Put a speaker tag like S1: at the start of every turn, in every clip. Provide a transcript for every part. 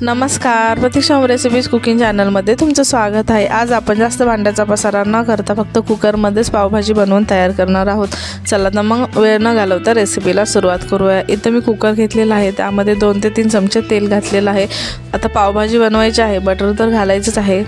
S1: नमस्कार, प्रतीक्षा recipes cooking चॅनलमध्ये तुमचं स्वागत आहे। आज आपण जास्त भांड्याचा पसारा न करता फक्त कुकरमध्येच पावभाजी बनवून तयार करणार आहोत। चला तर मग वेळ न घालवता रेसिपीला सुरुवात करूया। इथं मी कुकर घेतलेला आहे, त्यामध्ये 2 ते 3 चमचे तेल घातलेलं आहे। आता पावभाजी बनवायची आहे, बटर तर घालायचंच आहे।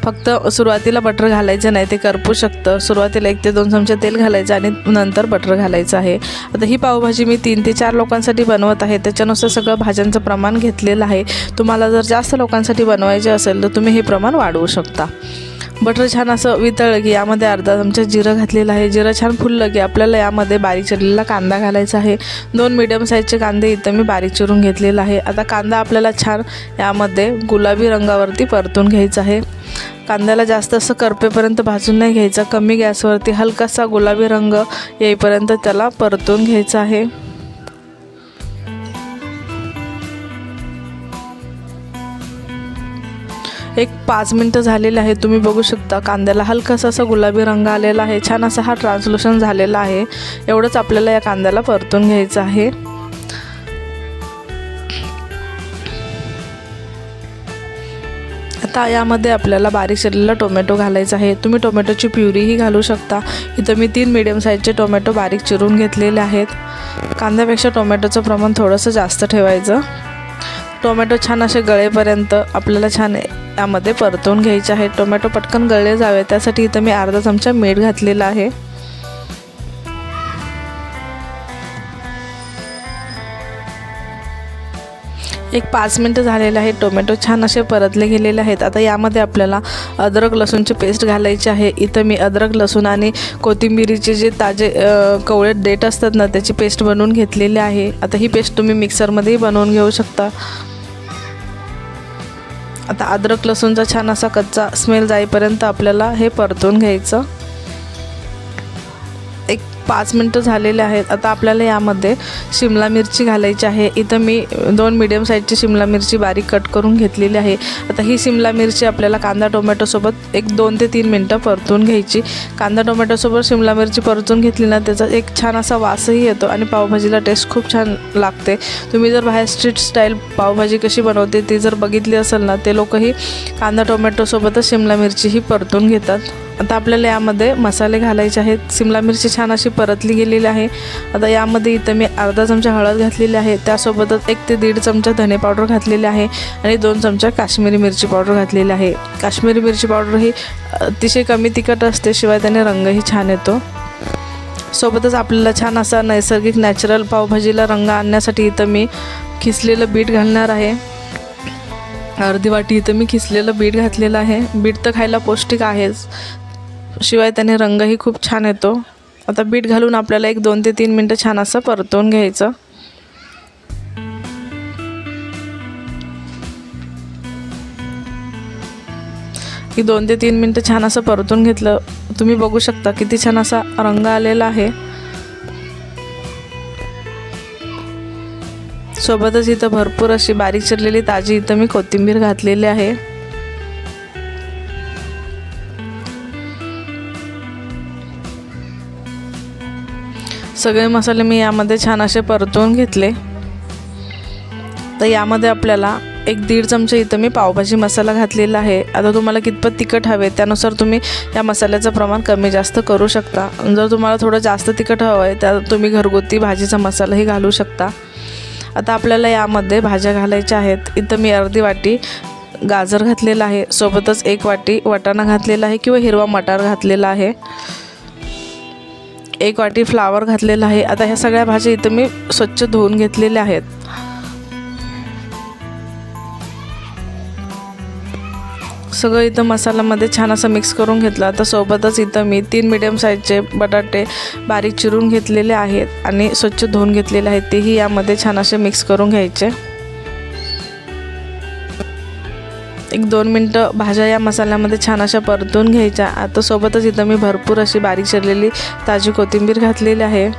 S1: फक्त सुरुवातीला बटर घालायचं नाही, ते करपू शकतं। सुरुवातीला 1 ते 2 चमचे तेल घालायचं आणि नंतर बटर घालायचं आहे। आता ही पावभाजी मी 3 ते 4 लोकांसाठी बनवत आहे, त्याच्यानुसार सगळं भाज्यांचं प्रमाण घेतलेलं आहे। तुम्हाला जर जास्त लोकांसाठी बनवायचे असेल तर तुम्ही हे प्रमाण वाढवू शकता। बटर छान असं वितळलं की यामध्ये अर्धा चमचा जिरं घातलेलं आहे। जिरं छान फुललं की आपल्याला यामध्ये बारीक चिरलेला कांदा घालायचा आहे। 2 मीडियम साईजचे कांदे इथं मी बारीक चिरून घेतलेला आहे। आता कांदा आपल्याला छान यामध्ये गुलाबी रंगावरती परतून घ्यायचा आहे। कांद्याला जास्त असं करपेपर्यंत भाजून नाही घ्यायचा, कमी गॅसवरती हलकासा गुलाबी रंग येईपर्यंत त्याला परतून घ्यायचा आहे। एक 5 मिनिटं झालेले आहे, तुम्ही बघू शकता कांद्याला हलकासा असा गुलाबी रंग आलेला आहे। छान असा हा ट्रान्सल्युशन झालेला आहे। एवढंच आपल्याला या कांद्याला परतून घ्यायचं आहे। आता यामध्ये आपल्याला बारीक चिरलेला टोमॅटो घालायचा आहे। तुम्ही टोमॅटोची प्युरीही घालू शकता। इथं मी 3 मीडियम साईजचे टोमॅटो बारीक चिरून घेतलेले आहेत। कांद्यापेक्षा टोमॅटोचं प्रमाण थोडंसं जास्त ठेवायचं। टोमॅटो छान असे गळेपर्यंत आपल्याला छान यामध्ये परतून घ्यायचे आहे। टोमॅटो पटकन गळले जावे त्यासाठी इथं मी अर्धा चमचा मीठ घातलेला आहे। एक 5 मिनिटं झालेले आहेत, टोमॅटो छान असे परतले गेलेले आहेत। आता यामध्ये आपल्याला अद्रक लसूणची पेस्ट घालायची आहे। इथं मी अद्रक लसूण आणि कोथिंबीरीचे जे ताजे कवळे देठ असतात ना, त्याची पेस्ट बनवून घेतलेली आहे। आता ही पेस्ट तुम्ही मिक्सरमध्येही बनवून घेऊ शकता। आता अद्रक लसूणचा छान असा कच्चा स्मेल जाईपर्यंत आपल्याला हे परतून घ्यायचं। एक 5 मिनिटं झालेले आहेत। आता आपल्याला यामध्ये शिमला मिरची घालायची आहे। इथं मी 2 मीडियम साईजची शिमला मिरची बारीक कट करून घेतलेली आहे। आता ही शिमला मिरची आपल्याला कांदा टोमॅटोसोबत एक 2 ते 3 मिनिटं परतून घ्यायची। कांदा टोमॅटोसोबत शिमला मिरची परतून घेतली ना, त्याचा एक छान असा वासही येतो आणि पावभाजीला टेस्ट खूप छान लागते। तुम्ही जर बाहेर स्ट्रीट स्टाईल पावभाजी कशी बनवते ती जर बघितली असेल ना, ते लोकही कांदा टोमॅटोसोबतच शिमला मिरचीही परतून घेतात। आता आपल्याला यामध्ये मसाले घालायचे आहेत। शिमला मिरची छान अशी परतली गेलेली आहे। आता यामध्ये इथं मी अर्धा चमचा हळद घातलेली आहे, त्यासोबतच 1 ते 1.5 चमचा धने पावडर घातलेले आहे आणि 2 चमचा काश्मीरी मिरची पावडर घातलेली आहे। काश्मीरी मिरची पावडर ही अतिशय कमी तिखट असते, शिवाय त्याने रंगही छान येतो। सोबतच आपल्याला छान असा नैसर्गिक नॅचरल पावभाजीला रंग आणण्यासाठी इथं मी खिसलेलं बीट घालणार आहे। अर्धी वाटी इथं मी खिसलेलं बीट घातलेलं आहे। बीट तर खायला पौष्टिक आहेच, शिवाय त्याने रंगही खूप छान येतो। आता बीट घालून आपल्याला एक 2 ते 3 मिनिटं छान असं परतून घ्यायचं। की 2 ते 3 मिनिटं छान असं परतून घेतलं, तुम्ही बघू शकता किती छान असा रंग आलेला आहे। सोबतच इथं भरपूर अशी बारीक चिरलेली ताजी इथं मी कोथिंबीर घातलेली आहे। सगळे मसाले मी यामध्ये छान असे परतून घेतले। तर यामध्ये आपल्याला 1-1.5 चमचे इथं मी पावभाजी मसाला घातलेला आहे। आता तुम्हाला कितपत तिखट हवे त्यानुसार तुम्ही या मसाल्याचं प्रमाण कमी जास्त करू शकता। जर तुम्हाला थोडं जास्त तिखट हवं आहे तर तुम्ही घरगुती भाजीचा मसालाही घालू शकता। आता आपल्याला यामध्ये भाज्या घालायच्या आहेत। इथं मी अर्धी वाटी गाजर घातलेला आहे, सोबतच 1 वाटी वाटाणा घातलेला आहे किंवा हिरवा मटार घातलेला आहे। 1 वाटी फ्लावर घातलेला आहे। आता ह्या सगळ्या भाज्या इथं मी स्वच्छ धुवून घेतलेल्या आहेत। सगळं इथं मसाल्यामध्ये छान असं मिक्स करून घेतलं। आता सोबतच इथं मी 3 मीडियम साईजचे बटाटे बारीक चिरून घेतलेले आहेत आणि स्वच्छ धुवून घेतलेले आहेत, तेही यामध्ये छान असे मिक्स करून घ्यायचे। 1-2 मिनिटं भाज्या या मसाल्यामध्ये छान अशा परतून घ्यायच्या। आता सोबतच इथं मी भरपूर अशी बारीक चिरलेली ताजी कोथिंबीर घातलेली आहे।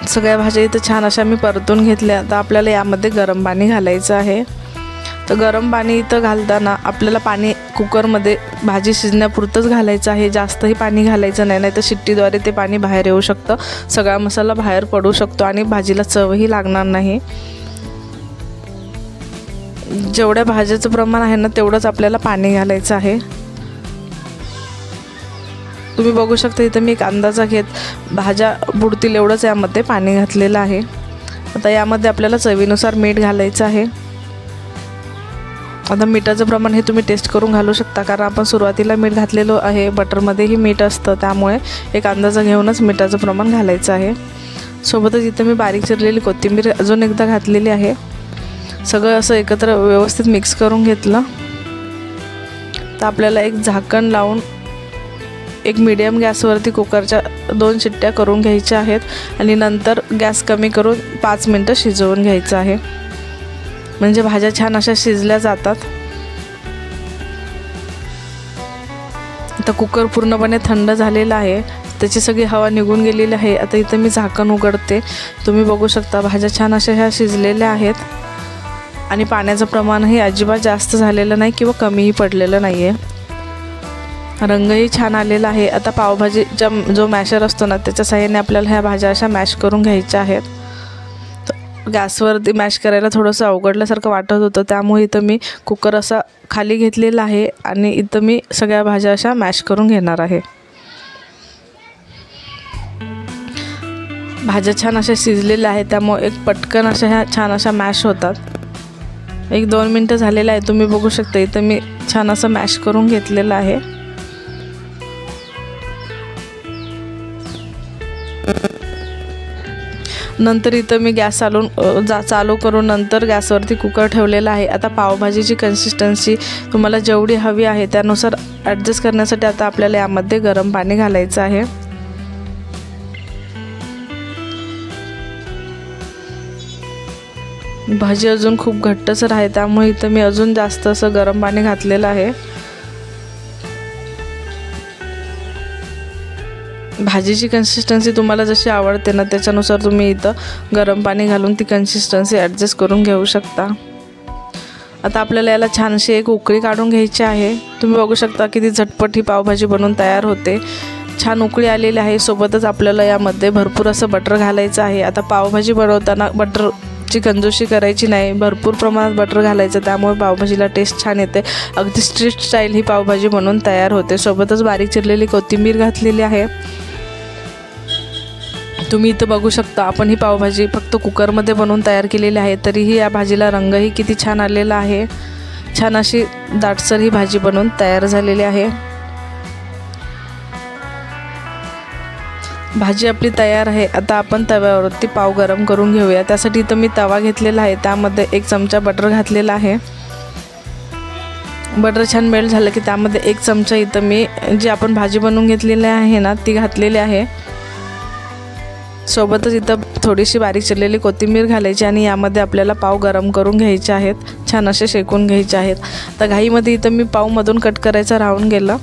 S1: सगळ्या भाज्या इथं छान अशा मी परतून घेतल्या। आता आपल्याला यामध्ये गरम पाणी घालायचं आहे। तर गरम पाणी इथं घालताना आपल्याला पाणी कुकरमध्ये भाजी शिजण्यापुरतंच घालायचं आहे, जास्तही पाणी घालायचं नाही, नाही तर शिट्टीद्वारे ते पाणी बाहेर येऊ शकतं, सगळा मसाला बाहेर पडू शकतो आणि भाजीला चवही लागणार नाही। जेवढ्या भाजीचं प्रमाण आहे ना तेवढंच आपल्याला पाणी घालायचं आहे। तुम्ही बघू शकता इथं मी एक अंदाजा घेत भाज्या बुडतील एवढंच यामध्ये पाणी घातलेलं आहे। आता यामध्ये आपल्याला चवीनुसार मीठ घालायचं आहे। आता मिठाचं प्रमाण हे तुम्ही टेस्ट करून घालू शकता, कारण आपण सुरुवातीला मीठ घातलेलं आहे, बटरमध्येही मीठ असतं, त्यामुळे एक अंदाजा घेऊनच मिठाचं प्रमाण घालायचं आहे। सोबतच इथं मी बारीक चिरलेली कोथिंबीर अजून एकदा घातलेली आहे। सगळं असं एकत्र व्यवस्थित मिक्स करून घेतलं तर आपल्याला एक झाकण लावून एक मीडियम गॅसवरती कुकरच्या 2 शिट्ट्या करून घ्यायच्या आहेत आणि नंतर गॅस कमी करून 5 मिनिटं शिजवून घ्यायचं आहे, म्हणजे भाज्या छान अशा शिजल्या जातात। आता कुकर पूर्णपणे थंड झालेला आहे, त्याची सगळी हवा निघून गेलेली आहे। आता इथं मी झाकण उघडते, तुम्ही बघू शकता भाज्या छान अशा ह्या शिजलेल्या आहेत आणि पाण्याचं प्रमाणही अजिबात जास्त झालेलं नाही किंवा कमीही पडलेलं नाही आहे। रंगही छान आलेला आहे। आता पावभाजीचा जो मॅशर असतो ना त्याच्या साहाय्याने आपल्याला ह्या भाज्या अशा मॅश करून घ्यायच्या आहेत। गॅसवरती मॅश करायला थोडंसं अवघडल्यासारखं वाटत होतं, त्यामुळे इथं मी कुकर असा खाली घेतलेला आहे आणि इथं मी सगळ्या भाज्या अशा मॅश करून घेणार आहे। भाज्या छान अशा शिजलेल्या आहेत, त्यामुळे एक पटकन अशा ह्या छान अशा मॅश होतात। 1-2 मिनटं झालेलं आहे, तुम्ही बघू शकता इथं मी छान असं मॅश करून घेतलेलं आहे। नंतर इथं मी गॅस चालू करून नंतर गॅसवरती कुकर ठेवलेला आहे। आता पावभाजीची कन्सिस्टन्सी तुम्हाला जेवढी हवी आहे त्यानुसार ॲडजस्ट करण्यासाठी आता आपल्याला यामध्ये गरम पाणी घालायचं आहे। भाजी अजून खूप घट्टसर आहे, त्यामुळे इथं मी अजून जास्त असं गरम पाणी घातलेलं आहे। भाजीची कन्सिस्टन्सी तुम्हाला जशी आवडते ना त्याच्यानुसार तुम्ही इथं गरम पाणी घालून ती कन्सिस्टन्सी ॲडजस्ट करून घेऊ शकता। आता आपल्याला याला छानशी एक उकळी काढून घ्यायची आहे। तुम्ही बघू शकता किती झटपट ही पावभाजी बनवून तयार होते। छान उकळी आलेली आहे, सोबतच आपल्याला यामध्ये भरपूर असं बटर घालायचं आहे। आता पावभाजी बनवताना बटरची कंजूसी करायची नाही, भरपूर प्रमाणात बटर घालायचं, त्यामुळे पावभाजीला टेस्ट छान येते। अगदी स्ट्रीट स्टाईल ही पावभाजी बनवून तयार होते। सोबतच बारीक चिरलेली कोथिंबीर घातलेली आहे। तुम्ही इथं बघू शकता आपण ही पावभाजी फक्त कुकरमध्ये बनवून तयार केलेली आहे, तरीही या भाजीला रंगही किती छान आलेला आहे। छान अशी दाटसर ही भाजी बनवून तयार झालेली आहे। भाजी आपली तयार आहे। आता आपण तव्यावरती पाव गरम करून घेऊया। त्यासाठी इथं मी तवा घेतलेला आहे, त्यामध्ये 1 चमचा बटर घातलेला आहे। बटर छान मेल्ट झालं की त्यामध्ये 1 चमचा इथं मी जी आपण भाजी बनवून घेतलेली आहे ना ती घातलेली आहे। सोबतच इथं थोडीशी बारीक चिरलेली कोथिंबीर घालायची आणि यामध्ये आपल्याला पाव गरम करून घ्यायचे आहेत, छान असे शेकून घ्यायचे आहेत। तर घाईमध्ये इथं मी पाव मधून कट करायचं राहून गेलं,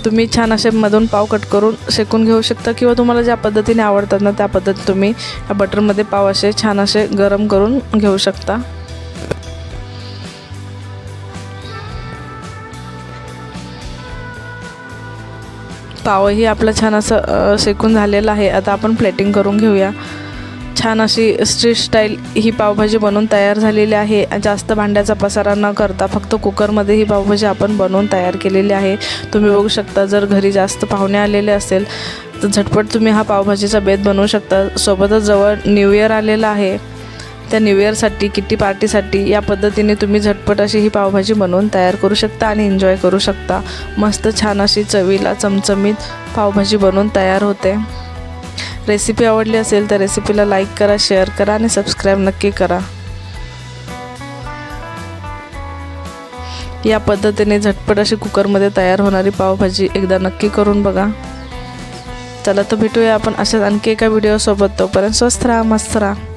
S1: तुम्ही छान असे मधून पाव कट करून शेकून घेऊ शकता किंवा तुम्हाला ज्या पद्धतीने आवडतात ना त्या पद्धतीने तुम्ही या बटरमध्ये पाव असे छान असे गरम करून घेऊ शकता। पावही आपलं छान असं शेकून झालेलं आहे। आता आपण प्लेटिंग करून घेऊया। छान अशी स्ट्रीट स्टाईल ही पावभाजी बनवून तयार झालेली आहे। जास्त भांड्याचा पसारा न करता फक्त कुकरमध्ये ही पावभाजी आपण बनवून तयार केलेली आहे। तुम्ही बघू शकता जर घरी जास्त पाहुणे आलेले असेल तर झटपट तुम्ही हा पावभाजीचा बेत बनवू शकता। सोबतच जवळ न्यू इयर आलेला आहे, त्या न्यू इयरसाठी किटी पार्टीसाठी या पद्धतीने तुम्ही झटपट अशी ही पावभाजी बनवून तयार करू शकता आणि एन्जॉय करू शकता। मस्त छान अशी चवीला चमचमीत पावभाजी बनवून तयार होते। रेसिपी आवडली असेल तर रेसिपीला लाईक करा, शेअर करा आणि सबस्क्राईब नक्की करा। या पद्धतीने झटपट अशी कुकरमध्ये तयार होणारी पावभाजी एकदा नक्की करून बघा। चला तर भेटूया आपण अशाच आणखी एका व्हिडिओसोबत, तोपर्यंत स्वस्थ राहा, मस्त राहा।